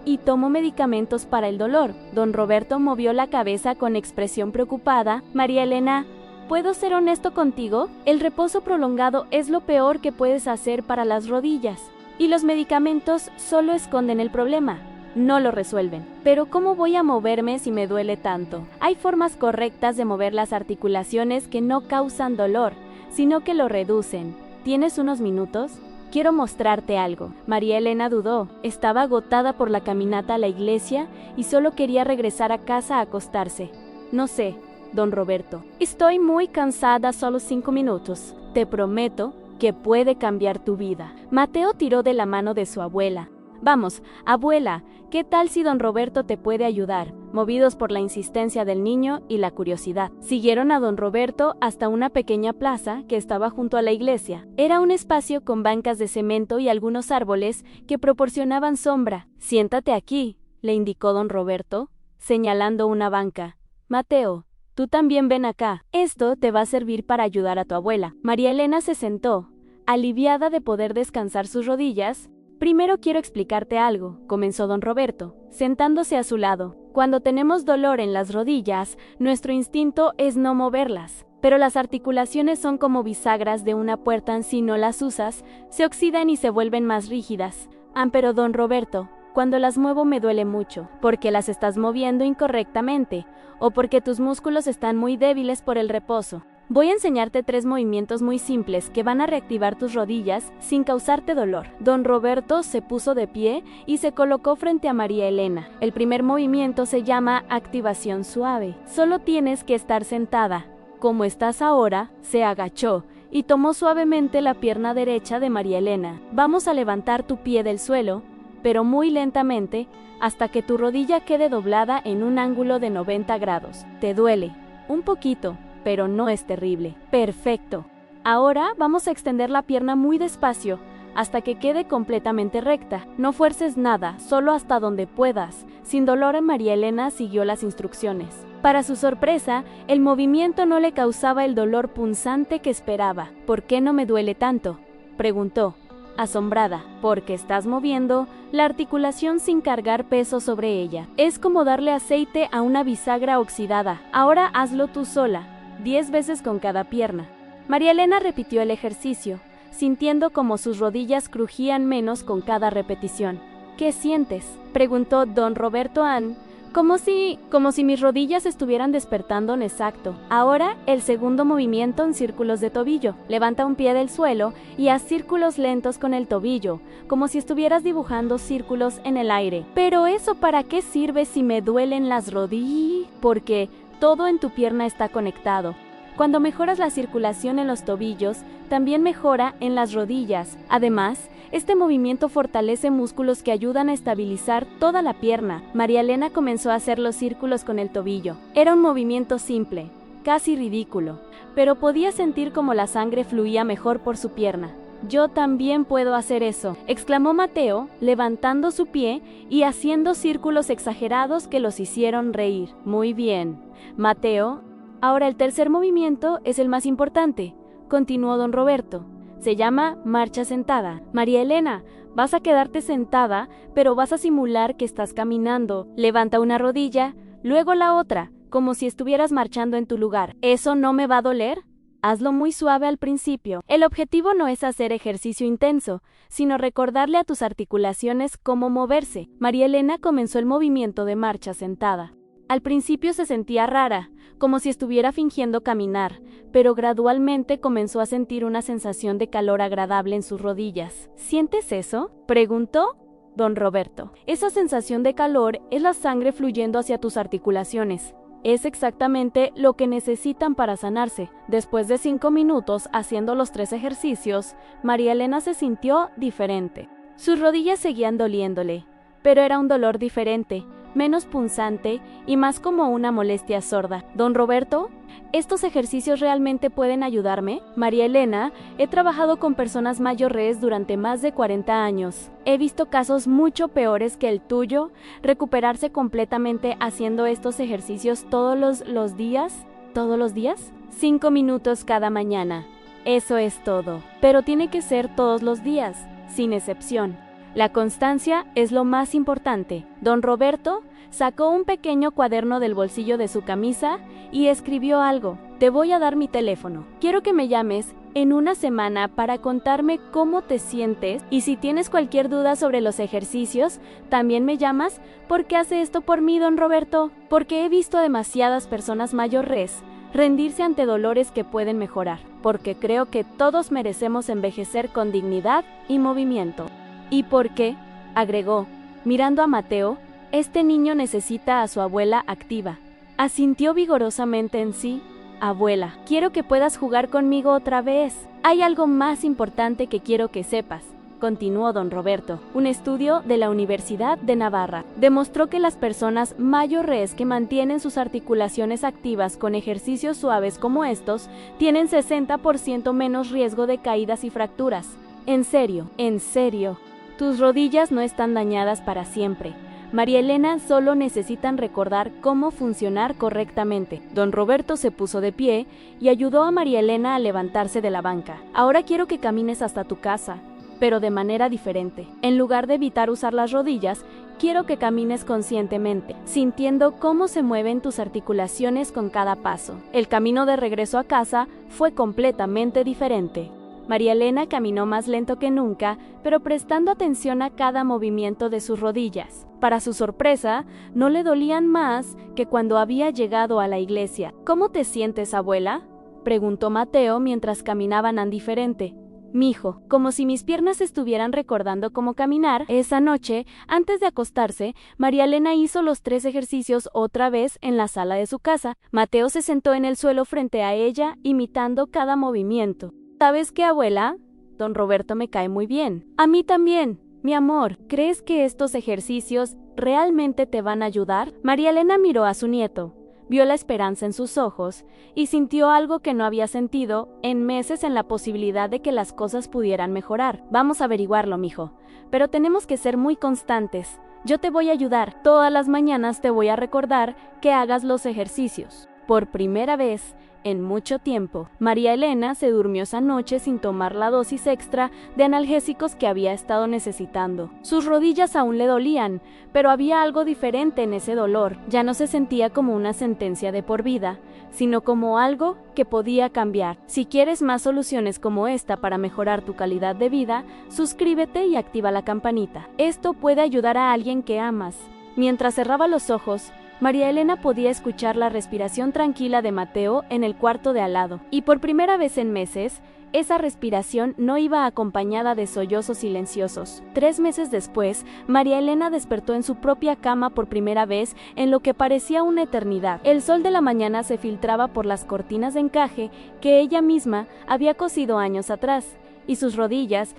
y tomo medicamentos para el dolor. Don Roberto movió la cabeza con expresión preocupada. María Elena, ¿puedo ser honesto contigo? El reposo prolongado es lo peor que puedes hacer para las rodillas. Y los medicamentos solo esconden el problema, no lo resuelven. Pero ¿cómo voy a moverme si me duele tanto? Hay formas correctas de mover las articulaciones que no causan dolor, sino que lo reducen. ¿Tienes unos minutos? Quiero mostrarte algo. María Elena dudó. Estaba agotada por la caminata a la iglesia y solo quería regresar a casa a acostarse. No sé, don Roberto. Estoy muy cansada, solo 5 minutos. Te prometo que puede cambiar tu vida. Mateo tiró de la mano de su abuela. Vamos, abuela, ¿qué tal si don Roberto te puede ayudar? Movidos por la insistencia del niño y la curiosidad. Siguieron a don Roberto hasta una pequeña plaza que estaba junto a la iglesia. Era un espacio con bancas de cemento y algunos árboles que proporcionaban sombra. Siéntate aquí, le indicó don Roberto, señalando una banca. Mateo, tú también ven acá. Esto te va a servir para ayudar a tu abuela. María Elena se sentó, aliviada de poder descansar sus rodillas. Primero quiero explicarte algo, comenzó don Roberto, sentándose a su lado. Cuando tenemos dolor en las rodillas, nuestro instinto es no moverlas. Pero las articulaciones son como bisagras de una puerta, si no las usas, se oxidan y se vuelven más rígidas. Pero don Roberto, cuando las muevo me duele mucho, porque las estás moviendo incorrectamente, o porque tus músculos están muy débiles por el reposo. Voy a enseñarte 3 movimientos muy simples que van a reactivar tus rodillas sin causarte dolor. Don Roberto se puso de pie y se colocó frente a María Elena. El primer movimiento se llama activación suave. Solo tienes que estar sentada. Como estás ahora, se agachó y tomó suavemente la pierna derecha de María Elena. Vamos a levantar tu pie del suelo, pero muy lentamente, hasta que tu rodilla quede doblada en un ángulo de 90 grados. ¿Te duele? Un poquito, pero no es terrible. Perfecto. Ahora vamos a extender la pierna muy despacio, hasta que quede completamente recta. No fuerces nada, solo hasta donde puedas. Sin dolor, María Elena siguió las instrucciones. Para su sorpresa, el movimiento no le causaba el dolor punzante que esperaba. ¿Por qué no me duele tanto?, preguntó, asombrada. Porque estás moviendo la articulación sin cargar peso sobre ella. Es como darle aceite a una bisagra oxidada. Ahora hazlo tú sola, 10 veces con cada pierna. María Elena repitió el ejercicio, sintiendo como sus rodillas crujían menos con cada repetición. ¿Qué sientes?, preguntó don Roberto Ann, como si mis rodillas estuvieran despertando en exacto. Ahora, el segundo movimiento en círculos de tobillo. Levanta un pie del suelo y haz círculos lentos con el tobillo, como si estuvieras dibujando círculos en el aire. Pero ¿eso para qué sirve si me duelen las rodillas? Porque todo en tu pierna está conectado. Cuando mejoras la circulación en los tobillos, también mejora en las rodillas. Además, este movimiento fortalece músculos que ayudan a estabilizar toda la pierna. María Elena comenzó a hacer los círculos con el tobillo. Era un movimiento simple, casi ridículo, pero podía sentir como la sangre fluía mejor por su pierna. Yo también puedo hacer eso, exclamó Mateo, levantando su pie y haciendo círculos exagerados que los hicieron reír. Muy bien, Mateo. Ahora el tercer movimiento es el más importante, continuó don Roberto. Se llama marcha sentada. María Elena, vas a quedarte sentada, pero vas a simular que estás caminando. Levanta una rodilla, luego la otra, como si estuvieras marchando en tu lugar. ¿Eso no me va a doler? Hazlo muy suave al principio. El objetivo no es hacer ejercicio intenso, sino recordarle a tus articulaciones cómo moverse. María Elena comenzó el movimiento de marcha sentada. Al principio se sentía rara, como si estuviera fingiendo caminar, pero gradualmente comenzó a sentir una sensación de calor agradable en sus rodillas. ¿Sientes eso?, preguntó don Roberto. Esa sensación de calor es la sangre fluyendo hacia tus articulaciones. Es exactamente lo que necesitan para sanarse. Después de 5 minutos haciendo los 3 ejercicios, María Elena se sintió diferente. Sus rodillas seguían doliéndole, pero era un dolor diferente, menos punzante y más como una molestia sorda. Don Roberto, ¿estos ejercicios realmente pueden ayudarme? María Elena, he trabajado con personas mayores durante más de 40 años. He visto casos mucho peores que el tuyo recuperarse completamente haciendo estos ejercicios todos los días. ¿Todos los días? 5 minutos cada mañana. Eso es todo. Pero tiene que ser todos los días, sin excepción. La constancia es lo más importante. Don Roberto sacó un pequeño cuaderno del bolsillo de su camisa y escribió algo. Te voy a dar mi teléfono. Quiero que me llames en una semana para contarme cómo te sientes y si tienes cualquier duda sobre los ejercicios, también me llamas. ¿Por qué hace esto por mí, don Roberto? Porque he visto a demasiadas personas mayores rendirse ante dolores que pueden mejorar. Porque creo que todos merecemos envejecer con dignidad y movimiento. ¿Y por qué?, agregó, mirando a Mateo, este niño necesita a su abuela activa. Asintió vigorosamente en sí. Abuela, quiero que puedas jugar conmigo otra vez. Hay algo más importante que quiero que sepas, continuó don Roberto. Un estudio de la Universidad de Navarra demostró que las personas mayores que mantienen sus articulaciones activas con ejercicios suaves como estos tienen 60% menos riesgo de caídas y fracturas. En serio. Tus rodillas no están dañadas para siempre. María Elena solo necesitan recordar cómo funcionar correctamente. Don Roberto se puso de pie y ayudó a María Elena a levantarse de la banca. Ahora quiero que camines hasta tu casa, pero de manera diferente. En lugar de evitar usar las rodillas, quiero que camines conscientemente, sintiendo cómo se mueven tus articulaciones con cada paso. El camino de regreso a casa fue completamente diferente. María Elena caminó más lento que nunca, pero prestando atención a cada movimiento de sus rodillas. Para su sorpresa, no le dolían más que cuando había llegado a la iglesia. ¿Cómo te sientes, abuela?, preguntó Mateo mientras caminaban indiferente. Mijo, como si mis piernas estuvieran recordando cómo caminar. Esa noche, antes de acostarse, María Elena hizo los 3 ejercicios otra vez en la sala de su casa. Mateo se sentó en el suelo frente a ella, imitando cada movimiento. ¿Sabes qué, abuela? Don Roberto me cae muy bien. A mí también. Mi amor, ¿crees que estos ejercicios realmente te van a ayudar? María Elena miró a su nieto. Vio la esperanza en sus ojos y sintió algo que no había sentido en meses, en la posibilidad de que las cosas pudieran mejorar. Vamos a averiguarlo, mijo, pero tenemos que ser muy constantes. Yo te voy a ayudar. Todas las mañanas te voy a recordar que hagas los ejercicios. Por primera vez en mucho tiempo, María Elena se durmió esa noche sin tomar la dosis extra de analgésicos que había estado necesitando. Sus rodillas aún le dolían, pero había algo diferente en ese dolor. Ya no se sentía como una sentencia de por vida, sino como algo que podía cambiar. Si quieres más soluciones como esta para mejorar tu calidad de vida, suscríbete y activa la campanita. Esto puede ayudar a alguien que amas. Mientras cerraba los ojos, María Elena podía escuchar la respiración tranquila de Mateo en el cuarto de al lado, y por primera vez en meses, esa respiración no iba acompañada de sollozos silenciosos. 3 meses después, María Elena despertó en su propia cama por primera vez en lo que parecía una eternidad. El sol de la mañana se filtraba por las cortinas de encaje que ella misma había cosido años atrás, y sus rodillas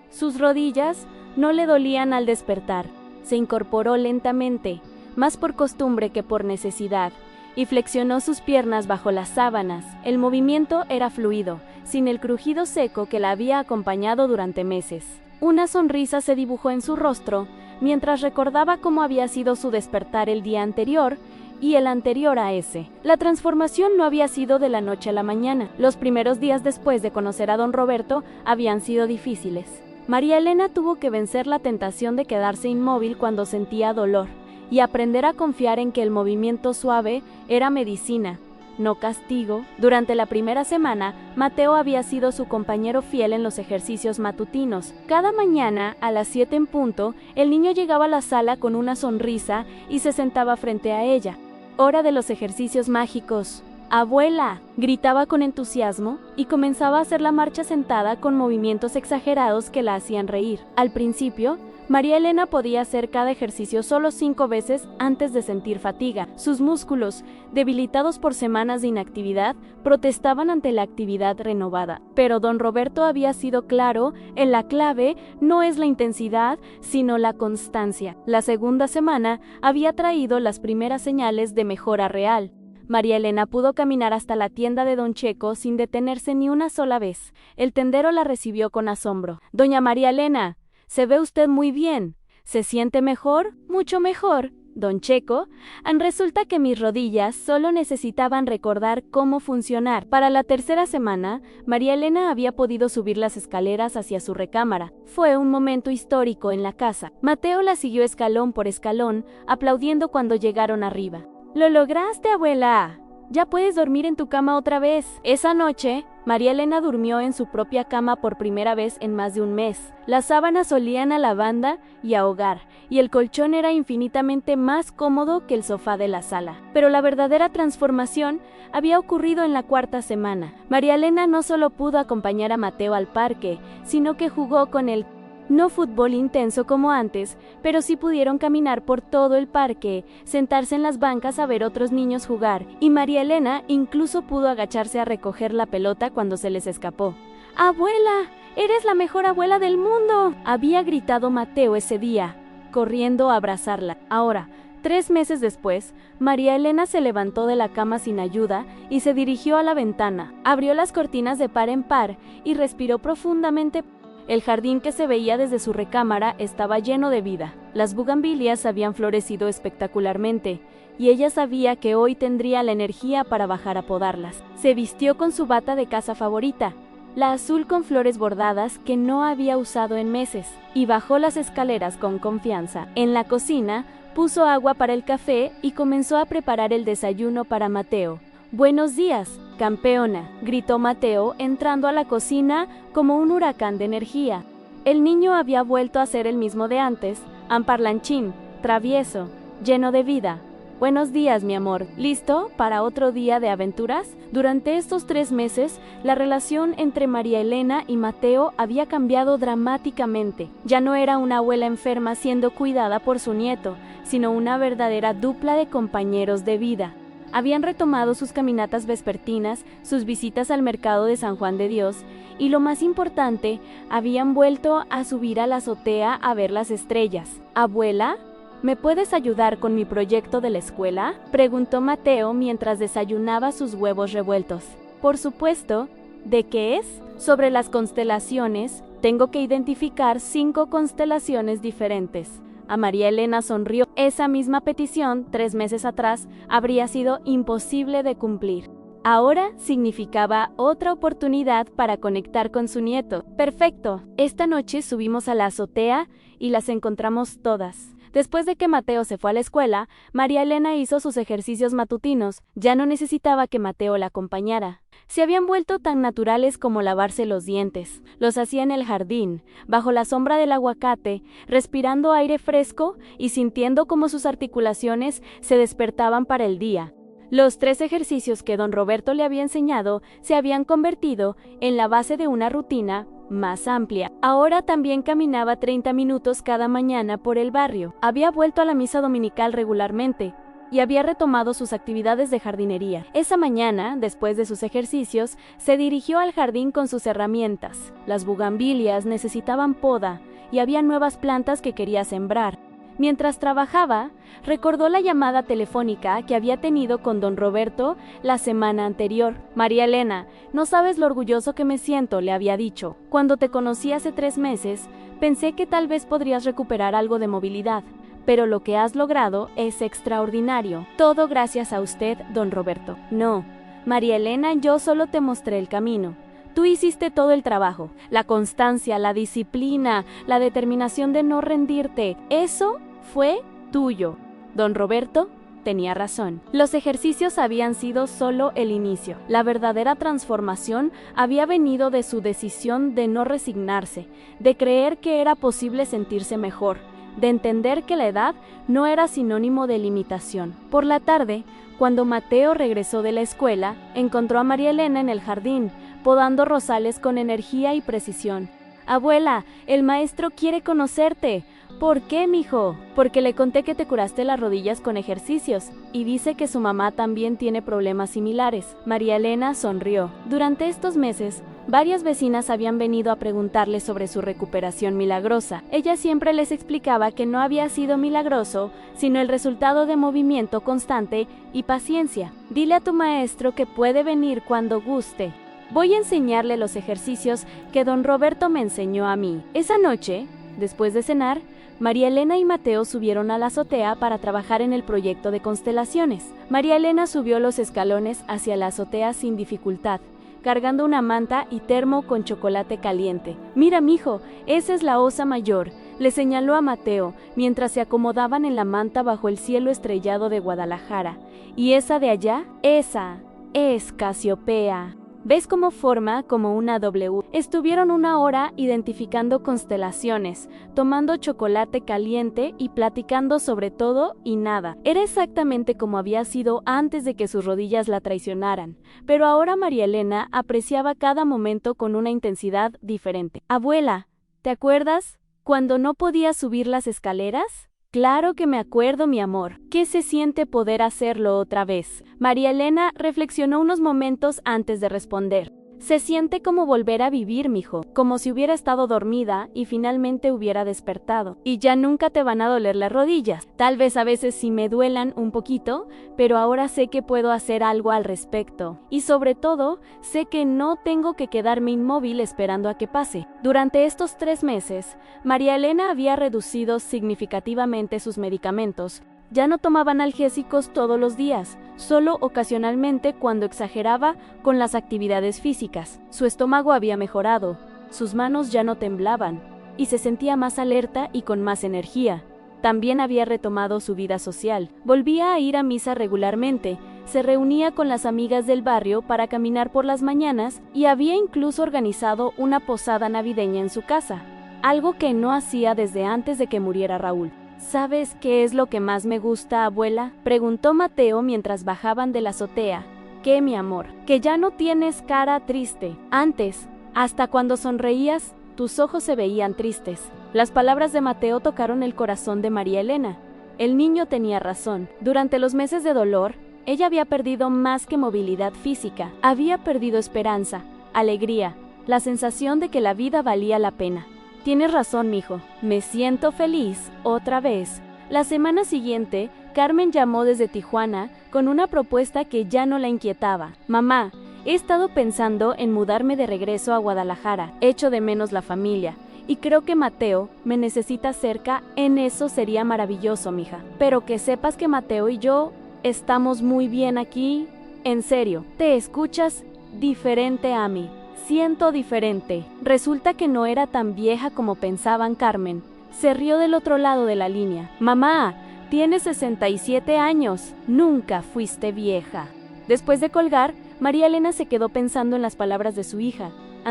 no le dolían al despertar. Se incorporó lentamente, más por costumbre que por necesidad, y flexionó sus piernas bajo las sábanas. El movimiento era fluido, sin el crujido seco que la había acompañado durante meses. Una sonrisa se dibujó en su rostro, mientras recordaba cómo había sido su despertar el día anterior y el anterior a ese. La transformación no había sido de la noche a la mañana. Los primeros días después de conocer a don Roberto habían sido difíciles. María Elena tuvo que vencer la tentación de quedarse inmóvil cuando sentía dolor, y aprender a confiar en que el movimiento suave era medicina, no castigo. Durante la primera semana, Mateo había sido su compañero fiel en los ejercicios matutinos. Cada mañana, a las 7 en punto, el niño llegaba a la sala con una sonrisa y se sentaba frente a ella. Hora de los ejercicios mágicos. ¡Abuela!, gritaba con entusiasmo y comenzaba a hacer la marcha sentada con movimientos exagerados que la hacían reír. Al principio, María Elena podía hacer cada ejercicio solo 5 veces antes de sentir fatiga. Sus músculos, debilitados por semanas de inactividad, protestaban ante la actividad renovada. Pero don Roberto había sido claro en la clave no es la intensidad, sino la constancia. La segunda semana había traído las primeras señales de mejora real. María Elena pudo caminar hasta la tienda de don Checo sin detenerse ni una sola vez. El tendero la recibió con asombro. «Doña María Elena, se ve usted muy bien. ¿Se siente mejor?» «Mucho mejor, don Checo. Resulta que mis rodillas solo necesitaban recordar cómo funcionar». Para la tercera semana, María Elena había podido subir las escaleras hacia su recámara. Fue un momento histórico en la casa. Mateo la siguió escalón por escalón, aplaudiendo cuando llegaron arriba. «¡Lo lograste, abuela! Ya puedes dormir en tu cama otra vez». Esa noche, María Elena durmió en su propia cama por primera vez en más de un mes. Las sábanas olían a lavanda y a hogar, y el colchón era infinitamente más cómodo que el sofá de la sala. Pero la verdadera transformación había ocurrido en la 4ª semana. María Elena no solo pudo acompañar a Mateo al parque, sino que jugó con él. No fútbol intenso como antes, pero sí pudieron caminar por todo el parque, sentarse en las bancas a ver otros niños jugar, y María Elena incluso pudo agacharse a recoger la pelota cuando se les escapó. «¡Abuela! ¡Eres la mejor abuela del mundo!», había gritado Mateo ese día, corriendo a abrazarla. Ahora, 3 meses después, María Elena se levantó de la cama sin ayuda y se dirigió a la ventana. Abrió las cortinas de par en par y respiró profundamente. El jardín que se veía desde su recámara estaba lleno de vida. Las bugambilias habían florecido espectacularmente, y ella sabía que hoy tendría la energía para bajar a podarlas. Se vistió con su bata de casa favorita, la azul con flores bordadas que no había usado en meses, y bajó las escaleras con confianza. En la cocina, puso agua para el café y comenzó a preparar el desayuno para Mateo. «Buenos días, campeona», gritó Mateo, entrando a la cocina como un huracán de energía. El niño había vuelto a ser el mismo de antes, amparlanchín, travieso, lleno de vida. Buenos días, mi amor. ¿Listo para otro día de aventuras? Durante estos 3 meses, la relación entre María Elena y Mateo había cambiado dramáticamente. Ya no era una abuela enferma siendo cuidada por su nieto, sino una verdadera dupla de compañeros de vida. Habían retomado sus caminatas vespertinas, sus visitas al mercado de San Juan de Dios, y lo más importante, habían vuelto a subir a la azotea a ver las estrellas. ¿Abuela? ¿Me puedes ayudar con mi proyecto de la escuela?, preguntó Mateo mientras desayunaba sus huevos revueltos. Por supuesto. ¿De qué es? Sobre las constelaciones. Tengo que identificar 5 constelaciones diferentes. A María Elena sonrió. Esa misma petición, 3 meses atrás, habría sido imposible de cumplir. Ahora significaba otra oportunidad para conectar con su nieto. Perfecto. Esta noche subimos a la azotea y las encontramos todas. Después de que Mateo se fue a la escuela, María Elena hizo sus ejercicios matutinos. Ya no necesitaba que Mateo la acompañara. Se habían vuelto tan naturales como lavarse los dientes. Los hacía en el jardín, bajo la sombra del aguacate, respirando aire fresco y sintiendo cómo sus articulaciones se despertaban para el día. Los 3 ejercicios que don Roberto le había enseñado se habían convertido en la base de una rutina más amplia. Ahora también caminaba 30 minutos cada mañana por el barrio. Había vuelto a la misa dominical regularmente y había retomado sus actividades de jardinería. Esa mañana, después de sus ejercicios, se dirigió al jardín con sus herramientas. Las bugambilias necesitaban poda y había nuevas plantas que quería sembrar. Mientras trabajaba, recordó la llamada telefónica que había tenido con don Roberto la semana anterior. María Elena, no sabes lo orgulloso que me siento, le había dicho. Cuando te conocí hace 3 meses, pensé que tal vez podrías recuperar algo de movilidad, pero lo que has logrado es extraordinario. Todo gracias a usted, don Roberto. No, María Elena, yo solo te mostré el camino. Tú hiciste todo el trabajo, la constancia, la disciplina, la determinación de no rendirte. Eso fue tuyo. Don Roberto tenía razón. Los ejercicios habían sido solo el inicio. La verdadera transformación había venido de su decisión de no resignarse, de creer que era posible sentirse mejor, de entender que la edad no era sinónimo de limitación. Por la tarde, cuando Mateo regresó de la escuela, encontró a María Elena en el jardín, podando rosales con energía y precisión. Abuela, el maestro quiere conocerte. ¿Por qué, mijo? Porque le conté que te curaste las rodillas con ejercicios, y dice que su mamá también tiene problemas similares. María Elena sonrió. Durante estos meses, varias vecinas habían venido a preguntarle sobre su recuperación milagrosa. Ella siempre les explicaba que no había sido milagroso, sino el resultado de movimiento constante y paciencia. Dile a tu maestro que puede venir cuando guste. Voy a enseñarle los ejercicios que don Roberto me enseñó a mí. Esa noche, después de cenar, María Elena y Mateo subieron a la azotea para trabajar en el proyecto de constelaciones. María Elena subió los escalones hacia la azotea sin dificultad, cargando una manta y termo con chocolate caliente. Mira, mijo, esa es la Osa Mayor, le señaló a Mateo, mientras se acomodaban en la manta bajo el cielo estrellado de Guadalajara. ¿Y esa de allá? Esa es Casiopea. ¿Ves cómo forma como una W? Estuvieron 1 hora identificando constelaciones, tomando chocolate caliente y platicando sobre todo y nada. Era exactamente como había sido antes de que sus rodillas la traicionaran, pero ahora María Elena apreciaba cada momento con una intensidad diferente. Abuela, ¿te acuerdas cuando no podía subir las escaleras? Claro que me acuerdo, mi amor. ¿Qué se siente poder hacerlo otra vez? María Elena reflexionó unos momentos antes de responder. Se siente como volver a vivir, mijo, como si hubiera estado dormida y finalmente hubiera despertado. Y ya nunca te van a doler las rodillas. Tal vez a veces sí me duelan un poquito, pero ahora sé que puedo hacer algo al respecto. Y sobre todo, sé que no tengo que quedarme inmóvil esperando a que pase. Durante estos 3 meses, María Elena había reducido significativamente sus medicamentos. Ya no tomaba analgésicos todos los días, solo ocasionalmente cuando exageraba con las actividades físicas. Su estómago había mejorado, sus manos ya no temblaban, y se sentía más alerta y con más energía. También había retomado su vida social. Volvía a ir a misa regularmente, se reunía con las amigas del barrio para caminar por las mañanas y había incluso organizado una posada navideña en su casa, algo que no hacía desde antes de que muriera Raúl. ¿Sabes qué es lo que más me gusta, abuela?, preguntó Mateo mientras bajaban de la azotea. ¿Qué, mi amor? Que ya no tienes cara triste. Antes, hasta cuando sonreías, tus ojos se veían tristes. Las palabras de Mateo tocaron el corazón de María Elena. El niño tenía razón. Durante los meses de dolor, ella había perdido más que movilidad física. Había perdido esperanza, alegría, la sensación de que la vida valía la pena. Tienes razón, mijo. Me siento feliz, otra vez. La semana siguiente, Carmen llamó desde Tijuana con una propuesta que ya no la inquietaba. Mamá, he estado pensando en mudarme de regreso a Guadalajara. Echo de menos la familia. Y creo que Mateo me necesita cerca. En eso sería maravilloso, mija. Pero que sepas que Mateo y yo estamos muy bien aquí. En serio, te escuchas diferente a mí. Siento diferente. Resulta que no era tan vieja como pensaban, Carmen. Se rió del otro lado de la línea. Mamá, tienes 67 años. Nunca fuiste vieja. Después de colgar, María Elena se quedó pensando en las palabras de su hija.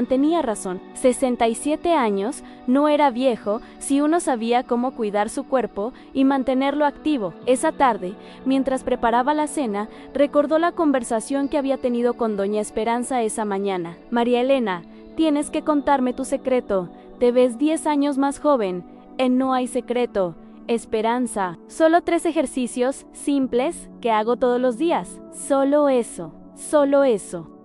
Tenía razón. 67 años no era viejo si uno sabía cómo cuidar su cuerpo y mantenerlo activo. Esa tarde, mientras preparaba la cena, recordó la conversación que había tenido con doña Esperanza esa mañana. María Elena, tienes que contarme tu secreto. Te ves 10 años más joven. No hay secreto. Esperanza. Solo 3 ejercicios simples que hago todos los días. Solo eso.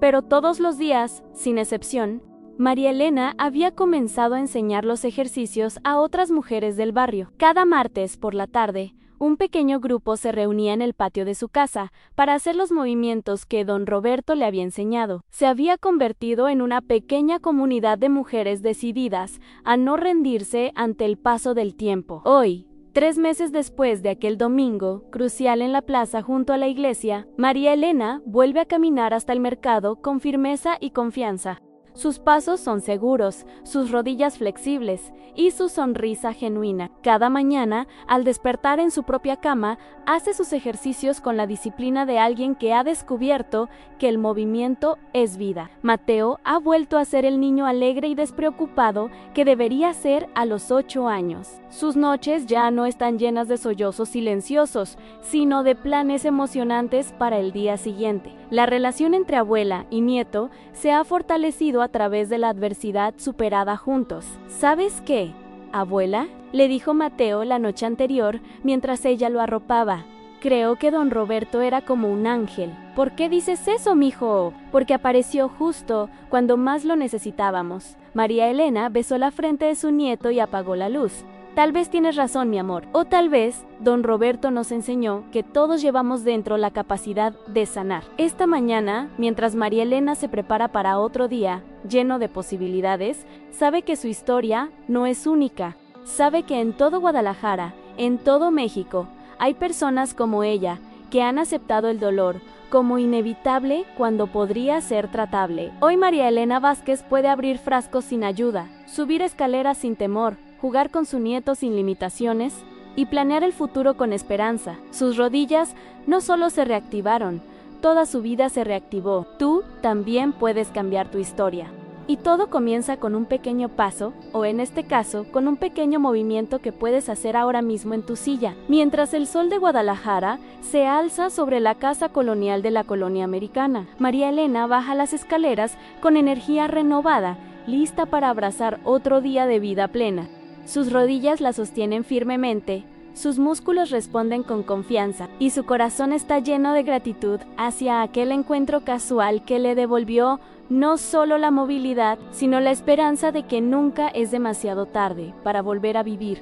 Pero todos los días, sin excepción, María Elena había comenzado a enseñar los ejercicios a otras mujeres del barrio. Cada martes por la tarde, un pequeño grupo se reunía en el patio de su casa para hacer los movimientos que don Roberto le había enseñado. Se había convertido en una pequeña comunidad de mujeres decididas a no rendirse ante el paso del tiempo. Hoy, 3 meses después de aquel domingo crucial en la plaza junto a la iglesia, María Elena vuelve a caminar hasta el mercado con firmeza y confianza. Sus pasos son seguros, sus rodillas flexibles y su sonrisa genuina. Cada mañana, al despertar en su propia cama, hace sus ejercicios con la disciplina de alguien que ha descubierto que el movimiento es vida. Mateo ha vuelto a ser el niño alegre y despreocupado que debería ser a los 8 años. Sus noches ya no están llenas de sollozos silenciosos, sino de planes emocionantes para el día siguiente. La relación entre abuela y nieto se ha fortalecido a través de la adversidad superada juntos. ¿Sabes qué, abuela?, le dijo Mateo la noche anterior mientras ella lo arropaba. Creo que don Roberto era como un ángel. ¿Por qué dices eso, mijo? Porque apareció justo cuando más lo necesitábamos. María Elena besó la frente de su nieto y apagó la luz. Tal vez tienes razón, mi amor. O tal vez don Roberto nos enseñó que todos llevamos dentro la capacidad de sanar. Esta mañana, mientras María Elena se prepara para otro día lleno de posibilidades, sabe que su historia no es única. Sabe que en todo Guadalajara, en todo México, hay personas como ella que han aceptado el dolor como inevitable cuando podría ser tratable. Hoy María Elena Vázquez puede abrir frascos sin ayuda, subir escaleras sin temor, jugar con su nieto sin limitaciones y planear el futuro con esperanza. Sus rodillas no solo se reactivaron, toda su vida se reactivó. Tú también puedes cambiar tu historia. Y todo comienza con un pequeño paso, o en este caso, con un pequeño movimiento que puedes hacer ahora mismo en tu silla. Mientras el sol de Guadalajara se alza sobre la casa colonial de la colonia americana, María Elena baja las escaleras con energía renovada, lista para abrazar otro día de vida plena. Sus rodillas la sostienen firmemente, sus músculos responden con confianza y su corazón está lleno de gratitud hacia aquel encuentro casual que le devolvió no solo la movilidad, sino la esperanza de que nunca es demasiado tarde para volver a vivir.